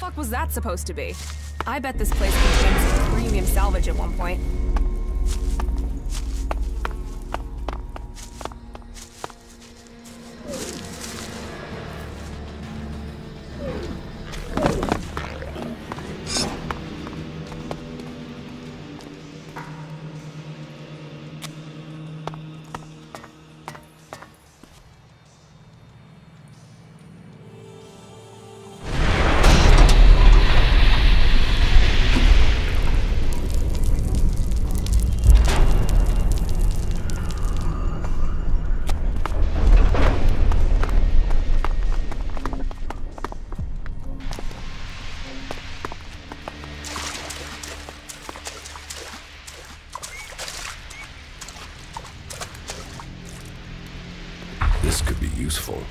fuck was that supposed to be? I bet this place contained some premium salvage at one point. This could be useful.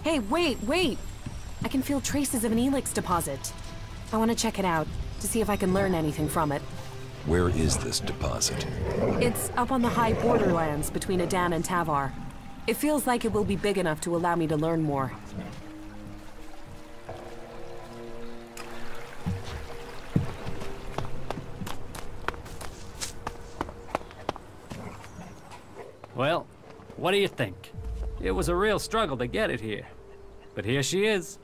Hey, wait! I can feel traces of an ELEX deposit. I want to check it out, to see if I can learn anything from it. Where is this deposit? It's up on the high borderlands between Adan and Tavar. It feels like it will be big enough to allow me to learn more. Well, what do you think? It was a real struggle to get it here. But here she is.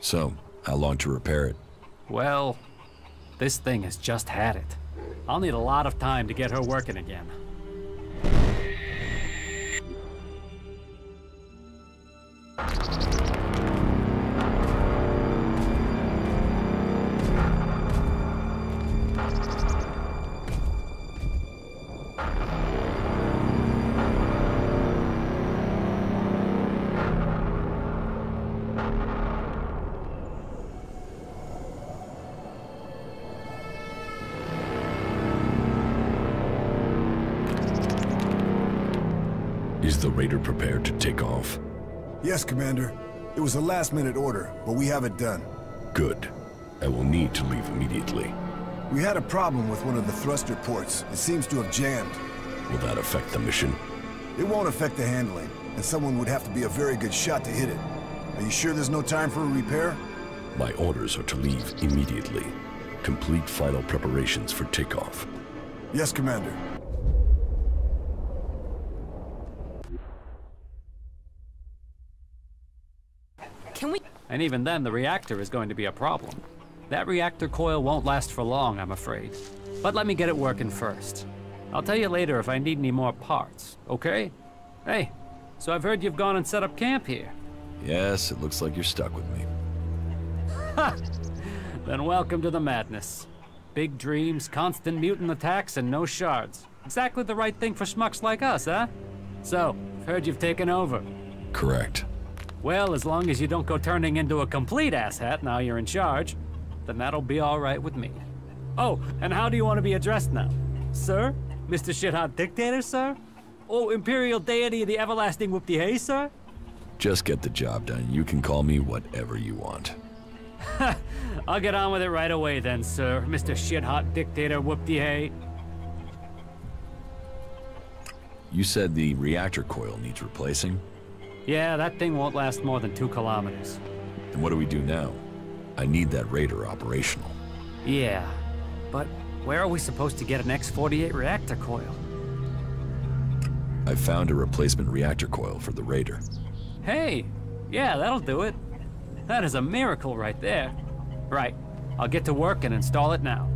So, how long to repair it? Well, this thing has just had it. I'll need a lot of time to get her working again. Is the raider prepared to take off? Yes, Commander. It was a last-minute order, but we have it done. Good. I will need to leave immediately. We had a problem with one of the thruster ports. It seems to have jammed. Will that affect the mission? It won't affect the handling, and someone would have to be a very good shot to hit it. Are you sure there's no time for a repair? My orders are to leave immediately. Complete final preparations for takeoff. Yes, Commander. Can we... And even then, the reactor is going to be a problem. That reactor coil won't last for long, I'm afraid. But let me get it working first. I'll tell you later if I need any more parts, okay? Hey, so I've heard you've gone and set up camp here. Yes, it looks like you're stuck with me. Ha! Then welcome to the madness. Big dreams, constant mutant attacks, and no shards. Exactly the right thing for schmucks like us, huh? So, I've heard you've taken over. Correct. Well, as long as you don't go turning into a complete asshat now you're in charge, then that'll be all right with me. Oh, and how do you want to be addressed now? Sir? Mr. Shithot Dictator, sir? Oh, Imperial Deity of the Everlasting Whoop-de-Hay, sir? Just get the job done. You can call me whatever you want. I'll get on with it right away then, sir. Mr. Shithot Dictator Whoop-de-Hay. You said the reactor coil needs replacing? Yeah, that thing won't last more than 2 kilometers. Then what do we do now? I need that raider operational. Yeah, but where are we supposed to get an X-48 reactor coil? I found a replacement reactor coil for the raider. Hey, yeah, that'll do it. That is a miracle right there. Right, I'll get to work and install it now.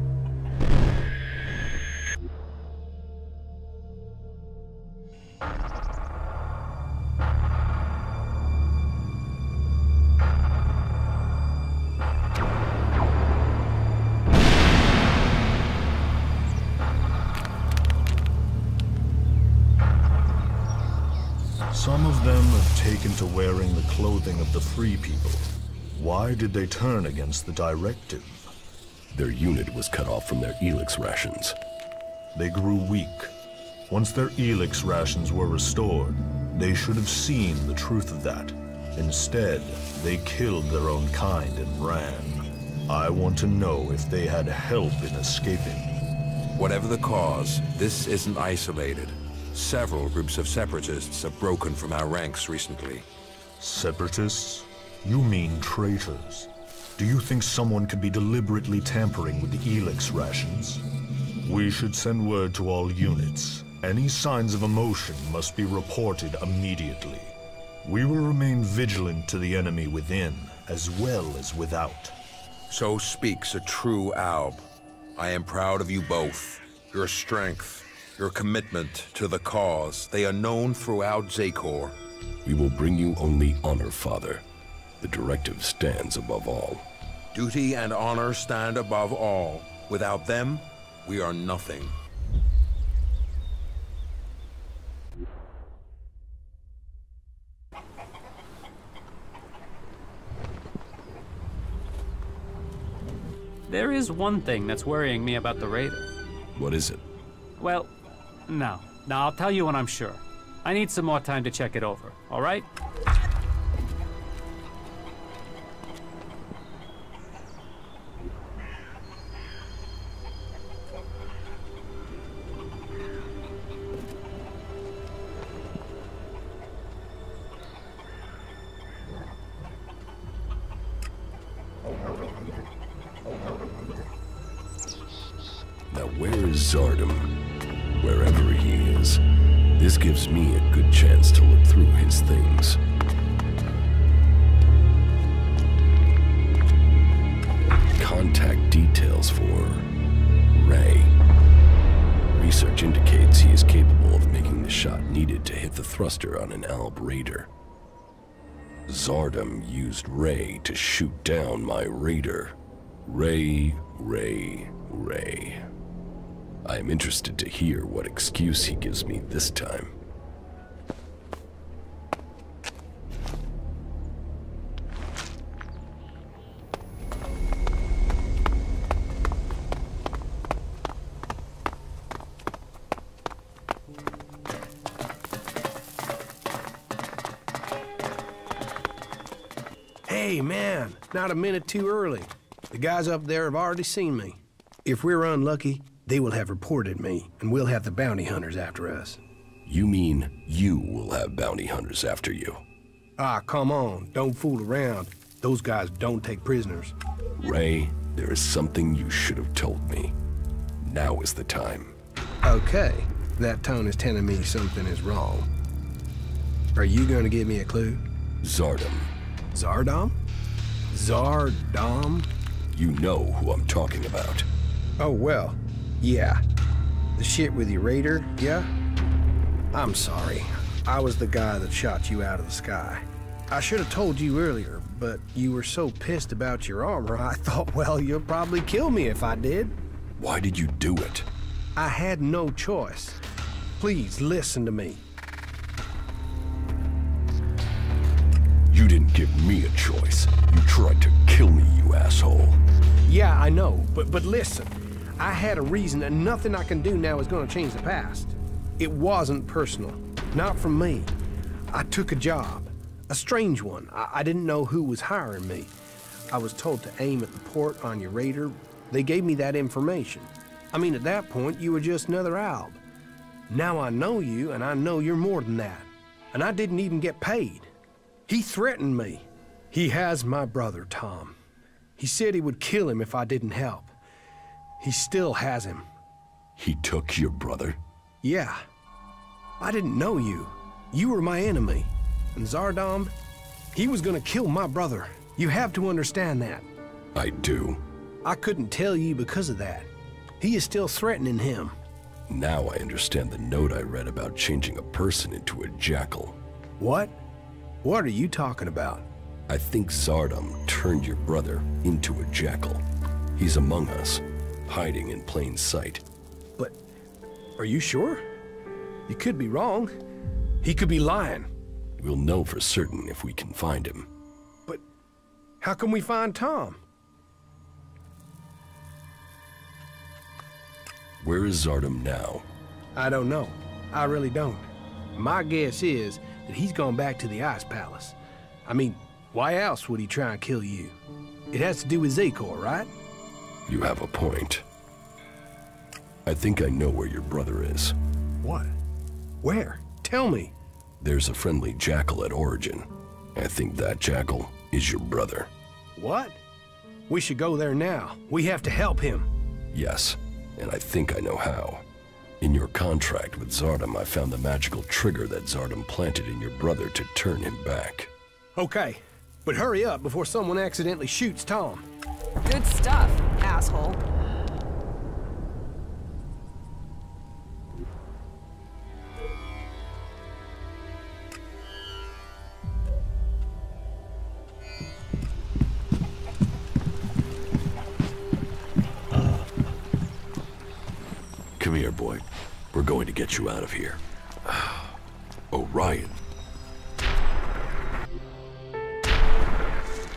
Some of them have taken to wearing the clothing of the free people. Why did they turn against the directive? Their unit was cut off from their ELEX rations. They grew weak. Once their ELEX rations were restored, they should have seen the truth of that. Instead, they killed their own kind and ran. I want to know if they had help in escaping. Whatever the cause, this isn't isolated. Several groups of separatists have broken from our ranks recently. Separatists? You mean traitors. Do you think someone could be deliberately tampering with the ELEX rations? We should send word to all units. Any signs of emotion must be reported immediately. We will remain vigilant to the enemy within, as well as without. So speaks a true Alb. I am proud of you both. Your strength, your commitment to the cause, they are known throughout Zakor. We will bring you only honor, Father. The directive stands above all. Duty and honor stand above all. Without them, we are nothing. There is one thing that's worrying me about the Raider. What is it? Well, no. Now, I'll tell you when I'm sure. I need some more time to check it over, all right? Now where is Zardom? Wherever he is, this gives me a good chance to look through his things. Contact details for Ray. Research indicates he is capable of making the shot needed to hit the thruster on an Alb Raider. Zardom used Ray to shoot down my Raider. Ray. I am interested to hear what excuse he gives me this time. Hey, man, not a minute too early. The guys up there have already seen me. If we're unlucky, they will have reported me, and we'll have the bounty hunters after us. You mean you will have bounty hunters after you? Ah, come on, don't fool around. Those guys don't take prisoners. Ray, there is something you should have told me. Now is the time. Okay, that tone is telling me something is wrong. Are you going to give me a clue? Zardom. Zardom? Zardom? You know who I'm talking about. Oh, well, yeah. The shit with your Raider, yeah? I'm sorry. I was the guy that shot you out of the sky. I should have told you earlier, but you were so pissed about your armor, I thought, well, you'll probably kill me if I did. Why did you do it? I had no choice. Please, listen to me. You didn't give me a choice. You tried to kill me, you asshole. Yeah, I know, but listen. I had a reason, and nothing I can do now is gonna change the past. It wasn't personal. Not from me. I took a job. A strange one. I didn't know who was hiring me. I was told to aim at the port on your Raider. They gave me that information. I mean, at that point, you were just another Alb. Now I know you, and I know you're more than that. And I didn't even get paid. He threatened me. He has my brother, Tom. He said he would kill him if I didn't help. He still has him. He took your brother? Yeah. I didn't know you. You were my enemy. And Zardom, he was gonna kill my brother. You have to understand that. I do. I couldn't tell you because of that. He is still threatening him. Now I understand the note I read about changing a person into a jackal. What? What are you talking about? I think Zardom turned your brother into a jackal. He's among us, hiding in plain sight. But, are you sure? You could be wrong. He could be lying. We'll know for certain if we can find him. But, how can we find Tom? Where is Zardom now? I don't know. I really don't. My guess is that he's gone back to the Ice Palace. I mean, why else would he try and kill you? It has to do with Zakor, right? You have a point. I think I know where your brother is. What? Where? Tell me. There's a friendly jackal at Origin. I think that jackal is your brother. What? We should go there now. We have to help him. Yes, and I think I know how. In your contract with Zardom, I found the magical trigger that Zardom planted in your brother to turn him back. Okay, but hurry up before someone accidentally shoots Tom. Good stuff, asshole. Come here, boy. We're going to get you out of here. Oh, Ryan.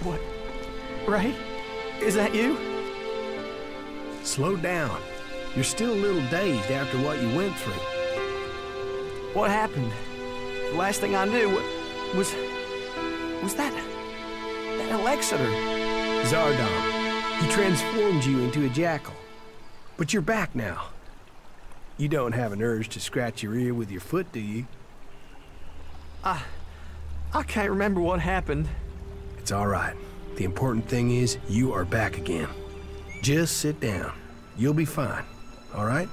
What? Ray? Is that you? Slow down. You're still a little dazed after what you went through. What happened? The last thing I knew was that Alexander. Zardom. He transformed you into a jackal. But you're back now. You don't have an urge to scratch your ear with your foot, do you? I can't remember what happened. It's all right. The important thing is you are back again. Just sit down. You'll be fine, all right?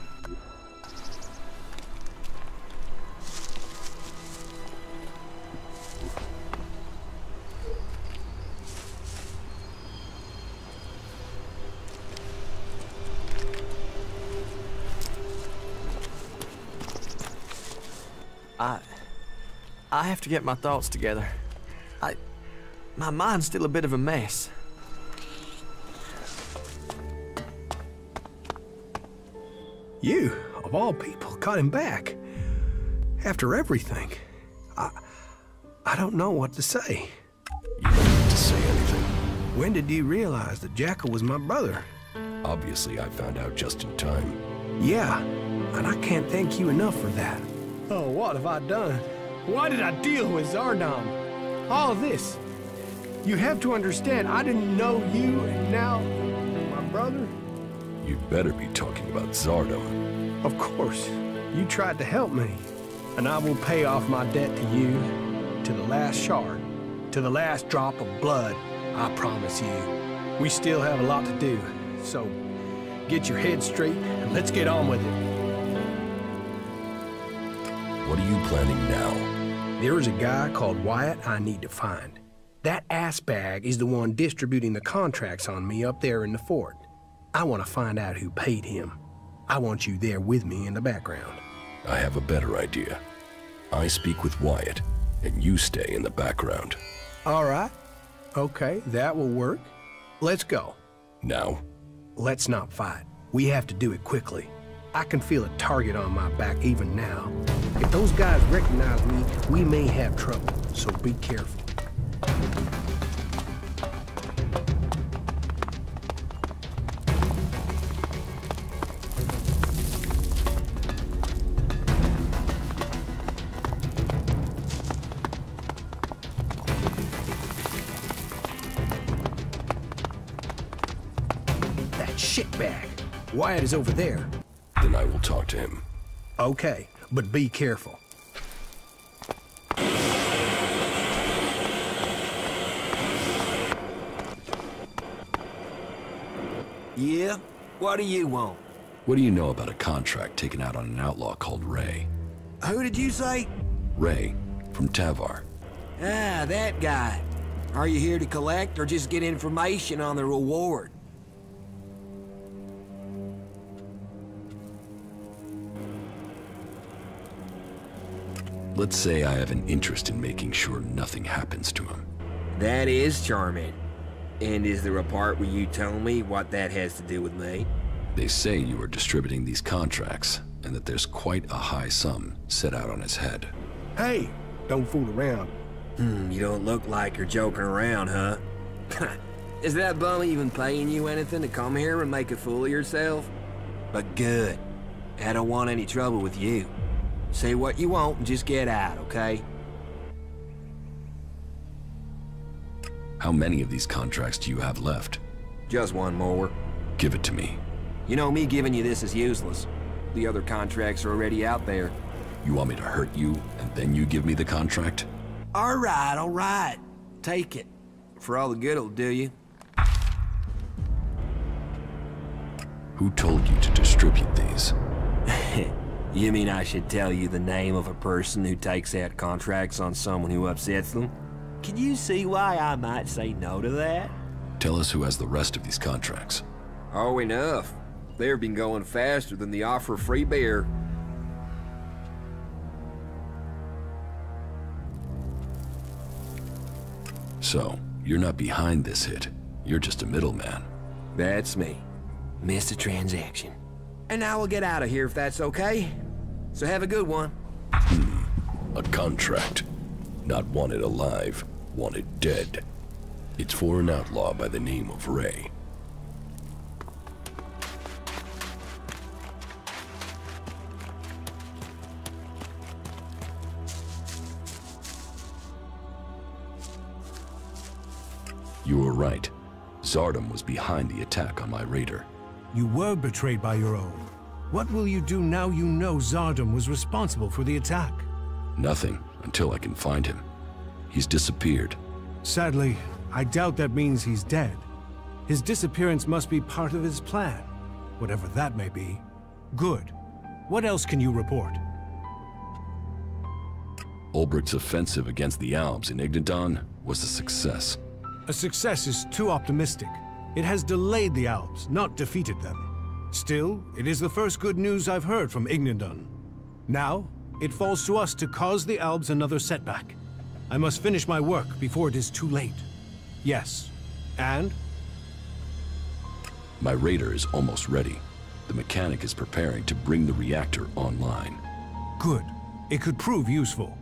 I have to get my thoughts together. My mind's still a bit of a mess. You, of all people, got him back. After everything. I don't know what to say. You don't need to say anything. When did you realize that Jackal was my brother? Obviously, I found out just in time. Yeah, and I can't thank you enough for that. Oh, what have I done? Why did I deal with Zardom? All of this. You have to understand, I didn't know you, and now my brother? You'd better be talking about Zardom. Of course. You tried to help me, and I will pay off my debt to you, to the last shard, to the last drop of blood, I promise you. We still have a lot to do, so get your head straight, and let's get on with it. What are you planning now? There is a guy called Wyatt I need to find. That ass bag is the one distributing the contracts on me up there in the fort. I want to find out who paid him. I want you there with me in the background. I have a better idea. I speak with Wyatt, and you stay in the background. All right. Okay, that will work. Let's go. Now? Let's not fight. We have to do it quickly. I can feel a target on my back even now. If those guys recognize me, we may have trouble, so be careful. That shitbag. Wyatt is over there. Then I will talk to him. Okay, but be careful. Yeah? What do you want? What do you know about a contract taken out on an outlaw called Ray? Who did you say? Ray, from Tavar. Ah, that guy. Are you here to collect or just get information on the reward? Let's say I have an interest in making sure nothing happens to him. That is charming. And is there a part where you tell me what that has to do with me? They say you are distributing these contracts, and that there's quite a high sum set out on his head. Hey, don't fool around. You don't look like you're joking around, huh? Is that bum even paying you anything to come here and make a fool of yourself? But good. I don't want any trouble with you. Say what you want and just get out, okay? How many of these contracts do you have left? Just one more. Give it to me. You know me giving you this is useless. The other contracts are already out there. You want me to hurt you, and then you give me the contract? All right. Take it. For all the good it'll do you. Who told you to distribute these? You mean I should tell you the name of a person who takes out contracts on someone who upsets them? Can you see why I might say no to that? Tell us who has the rest of these contracts. Oh, enough. They've been going faster than the offer of free beer. So, you're not behind this hit. You're just a middleman. That's me. Missed a transaction. And now we'll get out of here if that's okay. So have a good one. A contract. Not wanted alive, wanted dead. It's for an outlaw by the name of Ray. You were right. Zardom was behind the attack on my raider. You were betrayed by your own. What will you do now you know Zardom was responsible for the attack? Nothing, until I can find him. He's disappeared. Sadly, I doubt that means he's dead. His disappearance must be part of his plan, whatever that may be. Good. What else can you report? Ulbricht's offensive against the Alps in Ignadon was a success. A success is too optimistic. It has delayed the Alps, not defeated them. Still, it is the first good news I've heard from Ignadon. Now, it falls to us to cause the Alps another setback. I must finish my work before it is too late. Yes. And? My raider is almost ready. The mechanic is preparing to bring the reactor online. Good. It could prove useful.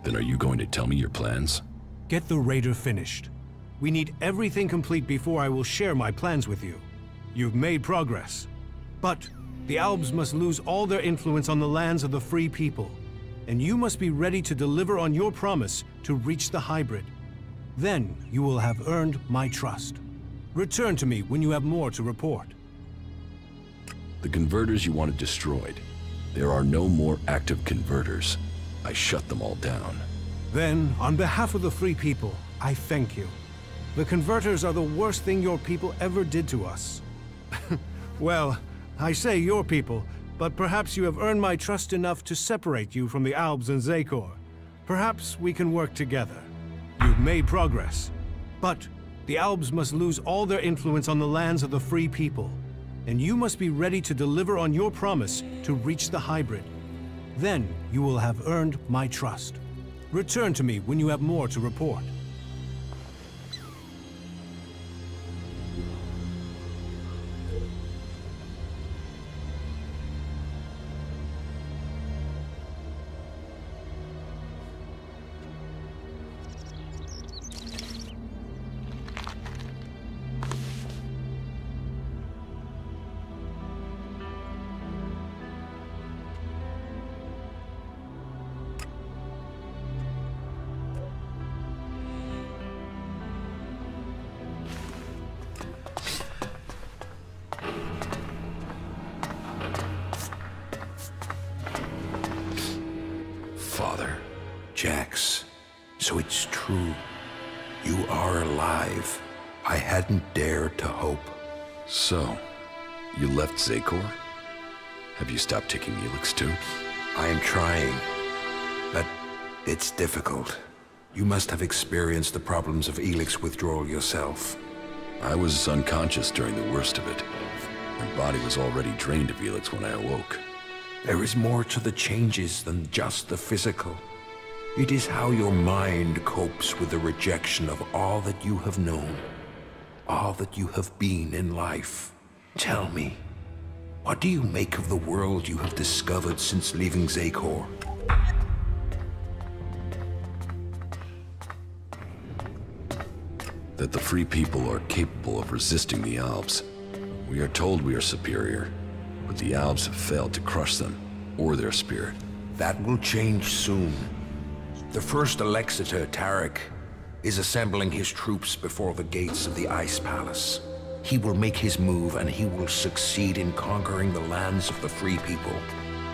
Then are you going to tell me your plans? Get the raider finished. We need everything complete before I will share my plans with you. You've made progress. But the Alps must lose all their influence on the lands of the free people. And you must be ready to deliver on your promise to reach the hybrid. Then you will have earned my trust. Return to me when you have more to report. The converters you wanted destroyed. There are no more active converters. I shut them all down. Then, on behalf of the free people, I thank you. The converters are the worst thing your people ever did to us. Well, I say your people, but perhaps you have earned my trust enough to separate you from the Alps and Zakor. Perhaps we can work together. You've made progress. But the Alps must lose all their influence on the lands of the free people. And you must be ready to deliver on your promise to reach the hybrid. Then you will have earned my trust. Return to me when you have more to report. Father, Jax, so it's true. You are alive. I hadn't dared to hope. So, you left Zakor? Have you stopped taking ELEX too? I am trying, but it's difficult. You must have experienced the problems of ELEX withdrawal yourself. I was unconscious during the worst of it. My body was already drained of ELEX when I awoke. There is more to the changes than just the physical. It is how your mind copes with the rejection of all that you have known, all that you have been in life. Tell me, what do you make of the world you have discovered since leaving Zakor? That the free people are capable of resisting the Alps. We are told we are superior, but the Alps have failed to crush them, or their spirit. That will change soon. The first Alexitor, Tarek, is assembling his troops before the gates of the Ice Palace. He will make his move, and he will succeed in conquering the lands of the free people.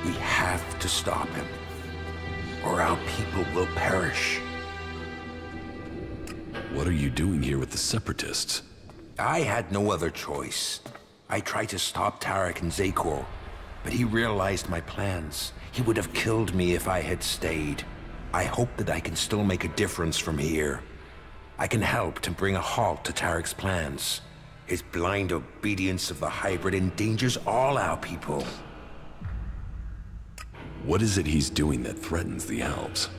We have to stop him, or our people will perish. What are you doing here with the Separatists? I had no other choice. I tried to stop Tarak and Zakor, but he realized my plans. He would have killed me if I had stayed. I hope that I can still make a difference from here. I can help to bring a halt to Tarak's plans. His blind obedience of the hybrid endangers all our people. What is it he's doing that threatens the Alps?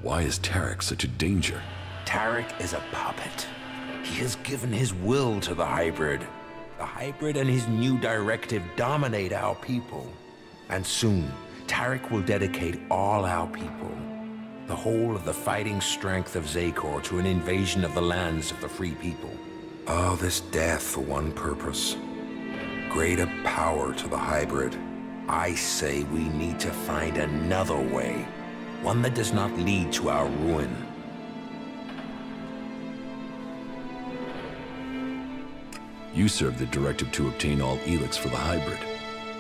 Why is Tarak such a danger? Tarak is a puppet. He has given his will to the hybrid. The hybrid and his new directive dominate our people. And soon, Tarak will dedicate all our people, the whole of the fighting strength of Zakor, to an invasion of the lands of the free people. All this death for one purpose. Greater power to the hybrid. I say we need to find another way. One that does not lead to our ruin. You served the directive to obtain all ELEX for the hybrid.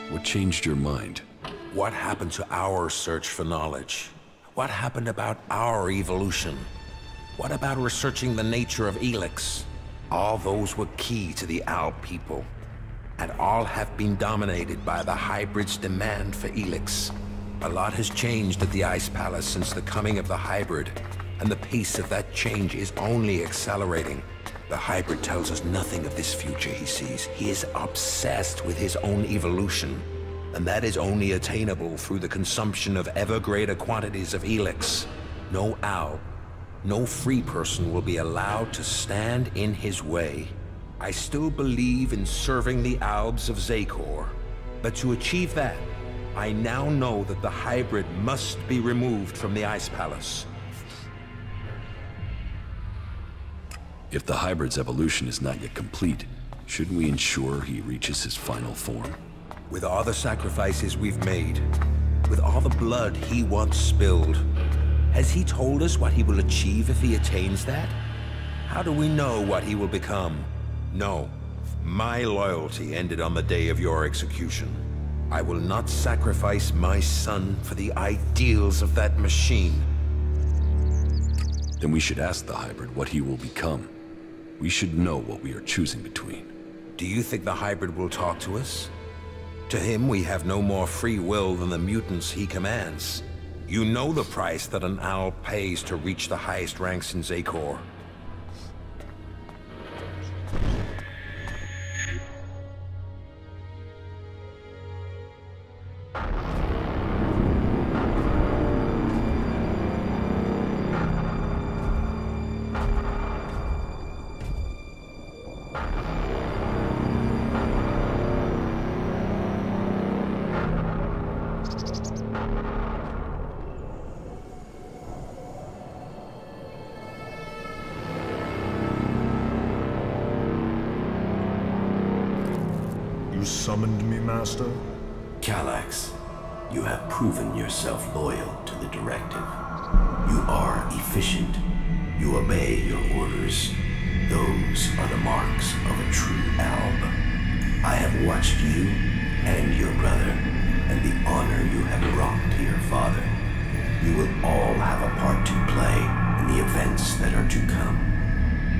What changed your mind? What happened to our search for knowledge? What happened about our evolution? What about researching the nature of ELEX? All those were key to the Alp people, and all have been dominated by the hybrid's demand for ELEX. A lot has changed at the Ice Palace since the coming of the hybrid, and the pace of that change is only accelerating. The hybrid tells us nothing of this future he sees. He is obsessed with his own evolution, and that is only attainable through the consumption of ever greater quantities of ELEX. No Alp, no free person will be allowed to stand in his way. I still believe in serving the Albs of Zakor, but to achieve that, I now know that the hybrid must be removed from the Ice Palace. If the hybrid's evolution is not yet complete, shouldn't we ensure he reaches his final form? With all the sacrifices we've made, with all the blood he once spilled, has he told us what he will achieve if he attains that? How do we know what he will become? No. My loyalty ended on the day of your execution. I will not sacrifice my son for the ideals of that machine. Then we should ask the hybrid what he will become. We should know what we are choosing between. Do you think the hybrid will talk to us? To him, we have no more free will than the mutants he commands. You know the price that an owl pays to reach the highest ranks in Zakor. You summoned me, Master? Kallax, you have proven yourself loyal to the directive. You are efficient. You obey your orders. Those are the marks of a true Alb. I have watched you and your brother, and the honor you have brought to your father. You will all have a part to play in the events that are to come.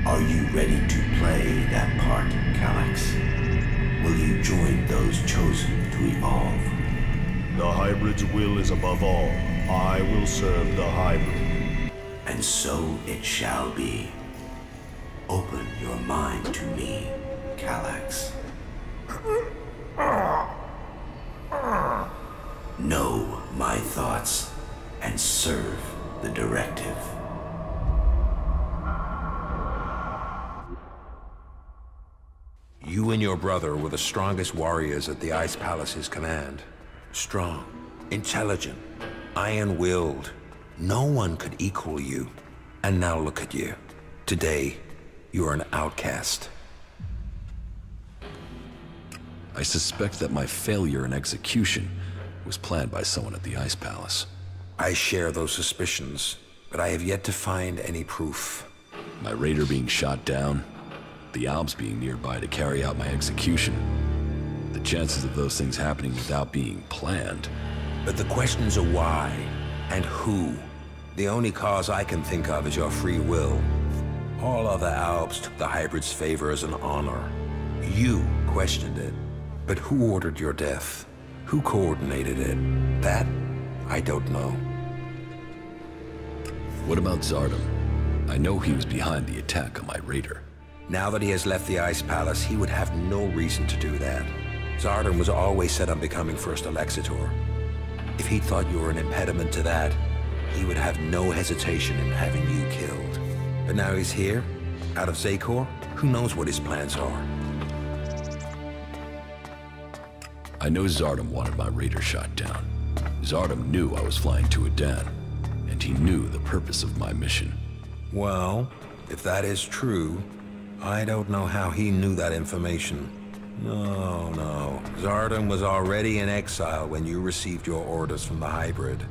Are you ready to play that part, Kallax? Will you join those chosen to evolve? The hybrid's will is above all. I will serve the hybrid. And so it shall be. Open your mind to me, Kallax. Know my thoughts and serve the directive. You and your brother were the strongest warriors at the Ice Palace's command. Strong, intelligent, iron-willed. No one could equal you. And now look at you. Today, you are an outcast. I suspect that my failure in execution was planned by someone at the Ice Palace. I share those suspicions, but I have yet to find any proof. My raider being shot down? the Albs being nearby to carry out my execution. The chances of those things happening without being planned. But the questions are why and who. The only cause I can think of is your free will. All other Albs took the hybrid's favor as an honor. You questioned it. But who ordered your death? Who coordinated it? That, I don't know. What about Zardom? I know he was behind the attack on my raider. Now that he has left the Ice Palace, he would have no reason to do that. Zardom was always set on becoming First Elexitor. If he thought you were an impediment to that, he would have no hesitation in having you killed. But now he's here, out of Zakor, who knows what his plans are? I know Zardom wanted my raider shot down. Zardom knew I was flying to Adan, and he knew the purpose of my mission. Well, if that is true, I don't know how he knew that information. No. Zardom was already in exile when you received your orders from the hybrid.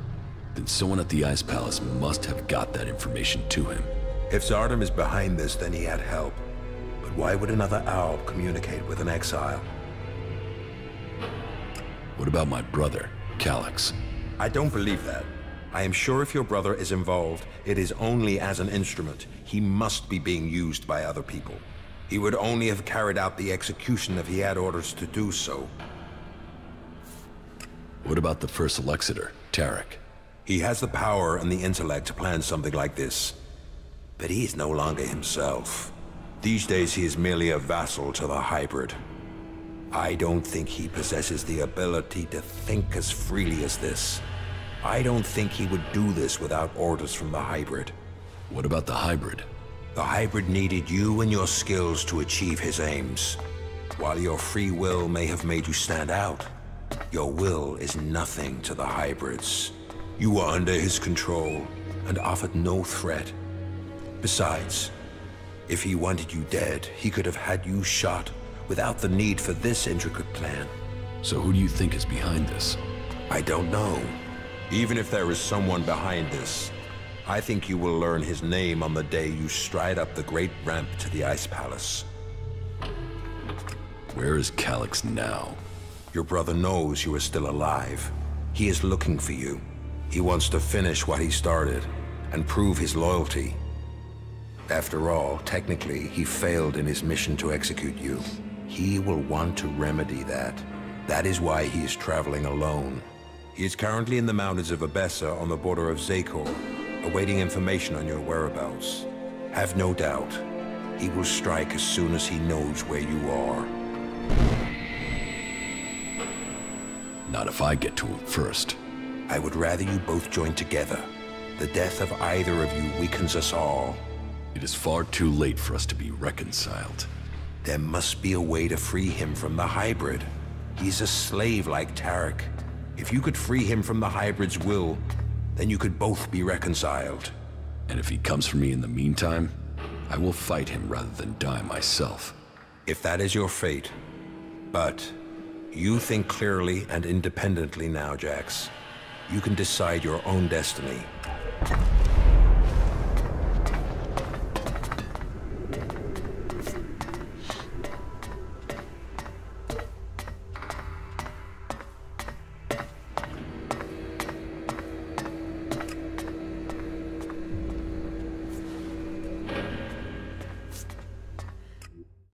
Then someone at the Ice Palace must have got that information to him. If Zardom is behind this, then he had help. But why would another Alb communicate with an exile? What about my brother, Calyx? I don't believe that. I am sure if your brother is involved, it is only as an instrument. He must be being used by other people. He would only have carried out the execution if he had orders to do so. What about the First Elexitor, Tarek? He has the power and the intellect to plan something like this. But he is no longer himself. These days he is merely a vassal to the hybrid. I don't think he possesses the ability to think as freely as this. I don't think he would do this without orders from the hybrid. What about the hybrid? The hybrid needed you and your skills to achieve his aims. While your free will may have made you stand out, your will is nothing to the hybrids. You were under his control and offered no threat. Besides, if he wanted you dead, he could have had you shot without the need for this intricate plan. So who do you think is behind this? I don't know. Even if there is someone behind this, I think you will learn his name on the day you stride up the great ramp to the Ice Palace. Where is Calyx now? Your brother knows you are still alive. He is looking for you. He wants to finish what he started and prove his loyalty. After all, technically, he failed in his mission to execute you. He will want to remedy that. That is why he is traveling alone. He is currently in the mountains of Abessa on the border of Zakor, awaiting information on your whereabouts. Have no doubt, he will strike as soon as he knows where you are. Not if I get to him first. I would rather you both join together. The death of either of you weakens us all. It is far too late for us to be reconciled. There must be a way to free him from the hybrid. He's a slave like Tarek. If you could free him from the hybrid's will, then you could both be reconciled. And if he comes for me in the meantime, I will fight him rather than die myself. If that is your fate. But you think clearly and independently now, Jax. You can decide your own destiny.